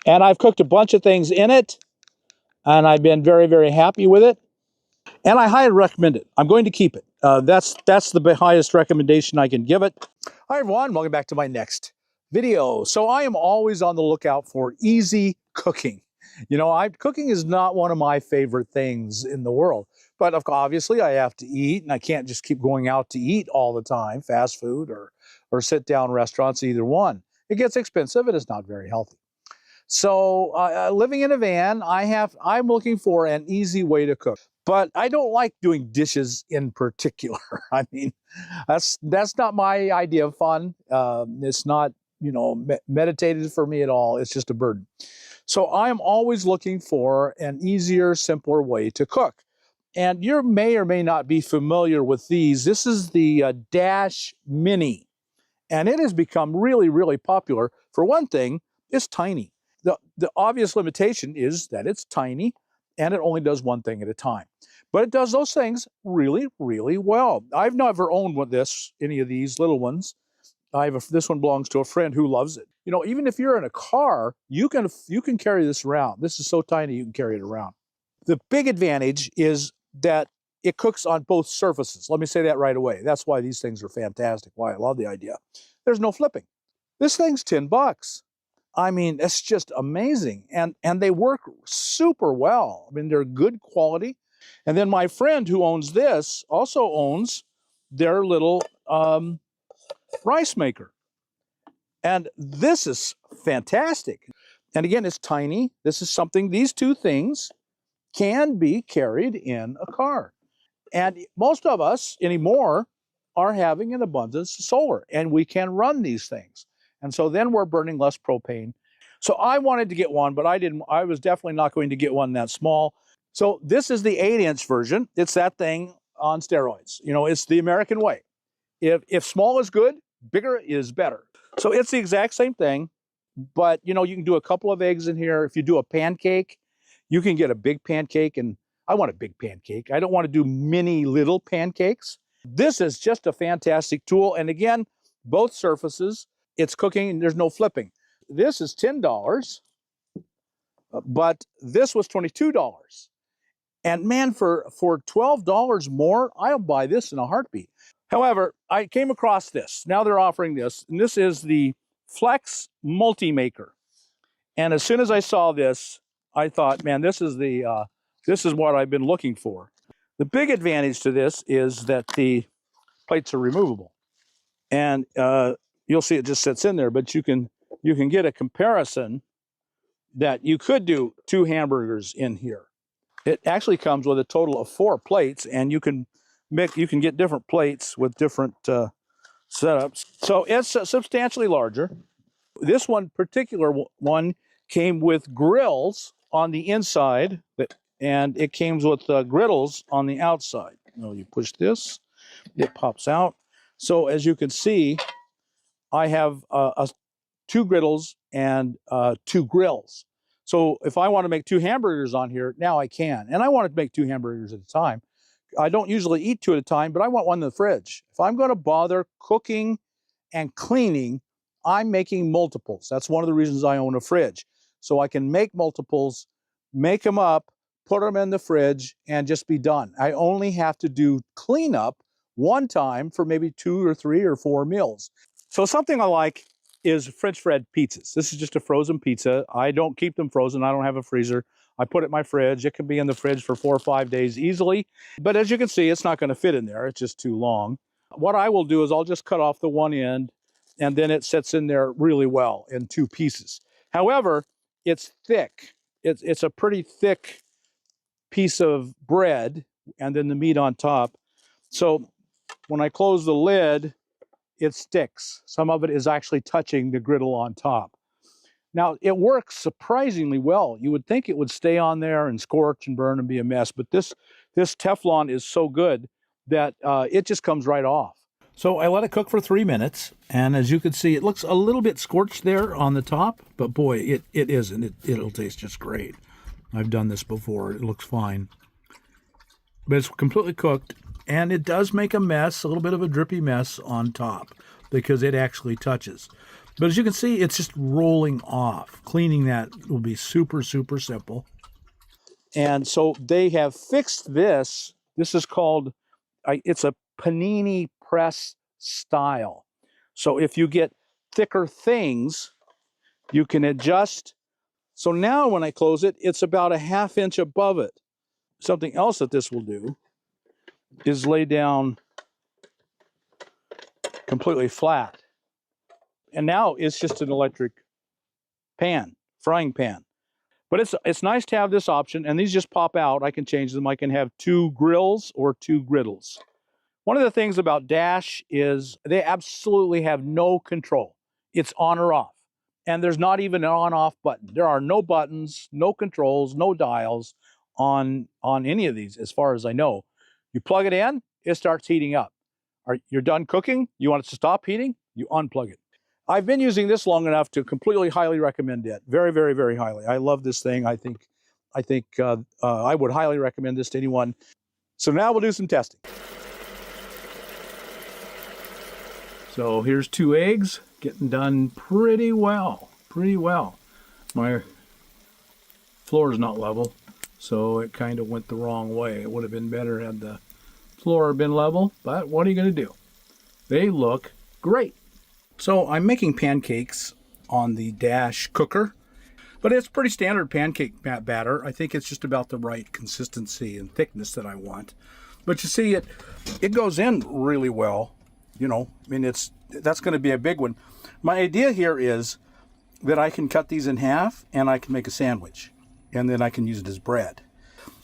And I've cooked a bunch of things in it, and I've been very, very happy with it. And I highly recommend it. I'm going to keep it. That's the highest recommendation I can give it. Hi everyone, welcome back to my next video. So I am always on the lookout for easy cooking. You know, cooking is not one of my favorite things in the world, but obviously I have to eat, and I can't just keep going out to eat all the time, fast food or sit down restaurants, either one. It gets expensive and it's not very healthy. So living in a van, I'm looking for an easy way to cook. But I don't like doing dishes in particular. I mean, that's not my idea of fun. It's not, you know, meditative for me at all. It's just a burden. So I'm always looking for an easier, simpler way to cook. And you may or may not be familiar with these. This is the Dash Mini. And it has become really, really popular. For one thing, it's tiny. The obvious limitation is that it's tiny and it only does one thing at a time. But it does those things really, really well. I've never owned any of these little ones. This one belongs to a friend who loves it. You know, even if you're in a car, you can carry this around. This is so tiny you can carry it around. The big advantage is that it cooks on both surfaces. Let me say that right away. That's why these things are fantastic, why I love the idea. There's no flipping. This thing's $10. I mean, it's just amazing. And they work super well. I mean, they're good quality. And then my friend who owns this also owns their little rice maker. And this is fantastic. And again, it's tiny. These two things can be carried in a car. And most of us anymore are having an abundance of solar, and we can run these things. And so then we're burning less propane. So I wanted to get one, but I was definitely not going to get one that small. So this is the 8-inch version. It's that thing on steroids. You know, it's the American way. If small is good, bigger is better. So it's the exact same thing, but you know, you can do a couple of eggs in here. If you do a pancake, you can get a big pancake, and I want a big pancake. I don't want to do mini little pancakes. This is just a fantastic tool. And again, both surfaces, it's cooking and there's no flipping. This is $10, but this was $22. And man, for $12 more, I'll buy this in a heartbeat. However, I came across this. Now they're offering this, and this is the Flex MultiMaker. And as soon as I saw this, I thought, man, this is what I've been looking for. The big advantage to this is that the plates are removable, and you'll see it just sits in there. But you can get a comparison that you could do 2 hamburgers in here. It actually comes with a total of 4 plates, and you can get different plates with different setups. So it's substantially larger. This particular one came with grills on the inside, and it came with griddles on the outside. You push this, it pops out. So as you can see, I have 2 griddles and 2 grills. So if I want to make 2 hamburgers on here, now I can. And I want to make 2 hamburgers at a time. I don't usually eat 2 at a time, but I want one in the fridge. If I'm going to bother cooking and cleaning, I'm making multiples. That's one of the reasons I own a fridge. So I can make multiples, make them up, put them in the fridge, and just be done. I only have to do cleanup one time for maybe 2 or 3 or 4 meals. So something I like is French bread pizzas. This is just a frozen pizza. I don't keep them frozen. I don't have a freezer. I put it in my fridge. It can be in the fridge for 4 or 5 days easily. But as you can see, it's not going to fit in there. It's just too long. What I will do is I'll just cut off the one end, and then it sits in there really well in 2 pieces. However, it's thick. It's a pretty thick piece of bread, and then the meat on top. So when I close the lid, it sticks. Some of it is actually touching the griddle on top. Now, it works surprisingly well. You would think it would stay on there and scorch and burn and be a mess, but this Teflon is so good that it just comes right off. So I let it cook for 3 minutes, and as you can see, it looks a little bit scorched there on the top, but boy, it isn't. It'll taste just great. I've done this before. It looks fine. But it's completely cooked, and it does make a mess, a little bit of a drippy mess on top, because it actually touches. But as you can see, it's just rolling off. Cleaning that will be super, super simple. And so they have fixed this. This is called, it's a panini press style. So if you get thicker things, you can adjust. So now when I close it, it's about a ½ inch above it. Something else that this will do is lay down completely flat. And now it's just an electric pan, frying pan. But it's nice to have this option, and these just pop out. I can change them. I can have 2 grills or 2 griddles. One of the things about Dash is they absolutely have no control. It's on or off. And there's not even an on-off button. There are no buttons, no controls, no dials on any of these, as far as I know. You plug it in, it starts heating up. You're done cooking, you want it to stop heating, you unplug it. I've been using this long enough to completely highly recommend it. Very, very, very highly. I love this thing. I think I would highly recommend this to anyone. So now we'll do some testing. So here's 2 eggs, getting done pretty well, pretty well. My floor is not level, so it kind of went the wrong way. It would have been better had the floor been level, but what are you going to do? They look great. So I'm making pancakes on the Dash cooker, but it's pretty standard pancake batter. I think it's just about the right consistency and thickness that I want. But you see, it goes in really well. You know, I mean, that's going to be a big one. My idea here is that I can cut these in half and I can make a sandwich, and then I can use it as bread.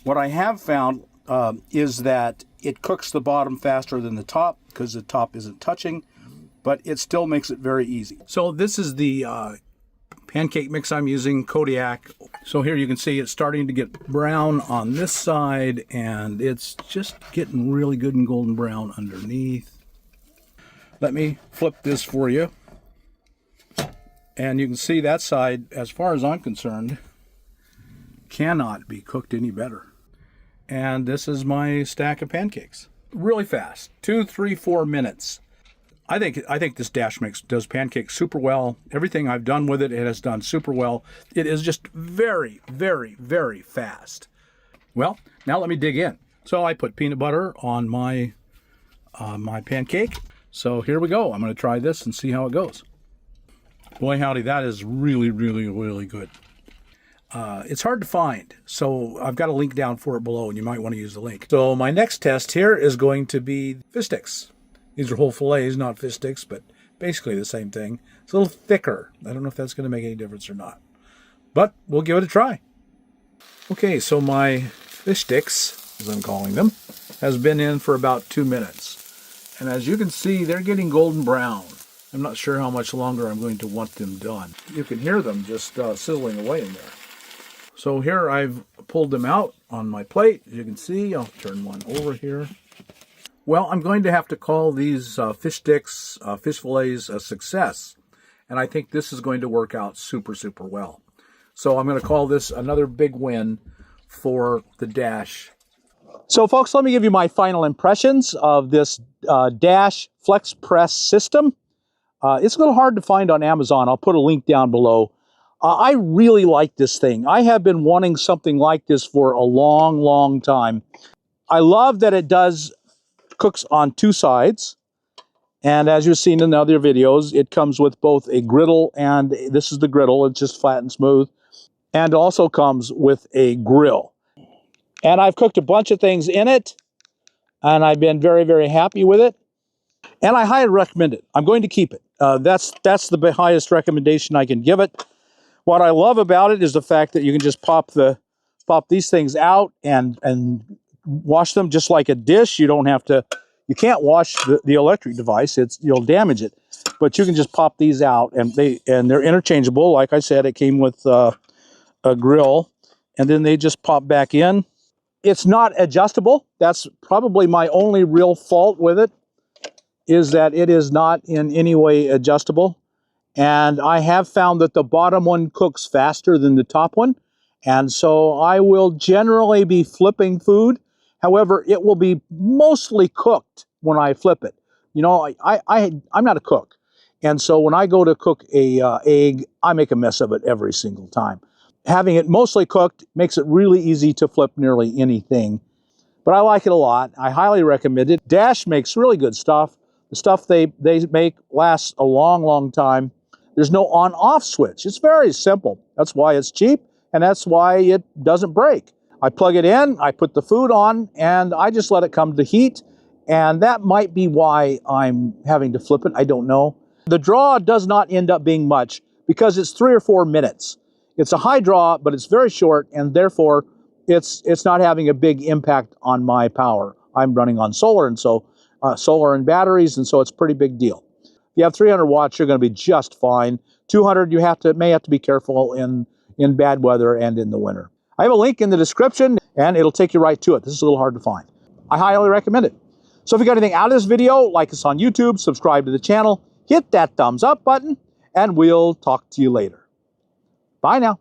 What I have found is that it cooks the bottom faster than the top because the top isn't touching, but it still makes it very easy. So this is the pancake mix I'm using, Kodiak. So here you can see it's starting to get brown on this side, and it's just getting really good and golden brown underneath. Let me flip this for you. And you can see that side, as far as I'm concerned, cannot be cooked any better. And this is my stack of pancakes. Really fast, 2, 3, 4 minutes. I think this Dash mix does pancakes super well. Everything I've done with it, it has done super well. It is just very, very, very fast. Well, now let me dig in. So I put peanut butter on my pancake. So here we go. I'm going to try this and see how it goes. Boy, howdy, that is really, really, really good. It's hard to find, so I've got a link down for it below, and you might want to use the link. So my next test here is going to be fish sticks. These are whole fillets, not fish sticks, but basically the same thing. It's a little thicker. I don't know if that's going to make any difference or not, but we'll give it a try. Okay, so my fish sticks, as I'm calling them, has been in for about 2 minutes. And as you can see, they're getting golden brown. I'm not sure how much longer I'm going to want them done. You can hear them just sizzling away in there. So here I've pulled them out on my plate. As you can see, I'll turn one over here. Well, I'm going to have to call these fish sticks, fish fillets, a success. And I think this is going to work out super, super well. So I'm going to call this another big win for the Dash. So folks, let me give you my final impressions of this Dash FlexPress system. It's a little hard to find on Amazon. I'll put a link down below. I really like this thing. I have been wanting something like this for a long, long time. I love that it cooks on 2 sides. And as you've seen in other videos, it comes with both a griddle, and this is the griddle. It's just flat and smooth. And also comes with a grill. And I've cooked a bunch of things in it, and I've been very, very happy with it. And I highly recommend it. I'm going to keep it. That's the highest recommendation I can give it. What I love about it is the fact that you can just pop these things out and wash them just like a dish. You don't have to. You can't wash the electric device. You'll damage it. But you can just pop these out, and they're interchangeable. Like I said, it came with a grill, and then they just pop back in. It's not adjustable. That's probably my only real fault with it, is that it is not in any way adjustable. And I have found that the bottom one cooks faster than the top one. And so I will generally be flipping food. However, it will be mostly cooked when I flip it. You know, I'm not a cook. And so when I go to cook a egg, I make a mess of it every single time. Having it mostly cooked makes it really easy to flip nearly anything. But I like it a lot. I highly recommend it. Dash makes really good stuff. The stuff they make lasts a long, long time. There's no on-off switch. It's very simple. That's why it's cheap, and that's why it doesn't break. I plug it in, I put the food on, and I just let it come to heat. And that might be why I'm having to flip it. I don't know. The draw does not end up being much because it's 3 or 4 minutes. It's a high draw, but it's very short, and therefore it's not having a big impact on my power. I'm running on solar, and so solar and batteries, and so it's a pretty big deal. If you have 300 watts, you're going to be just fine. 200, you may have to be careful in bad weather and in the winter. I have a link in the description, and it'll take you right to it. This is a little hard to find. I highly recommend it. So if you got anything out of this video, like us on YouTube, subscribe to the channel, hit that thumbs up button, and we'll talk to you later. Bye now.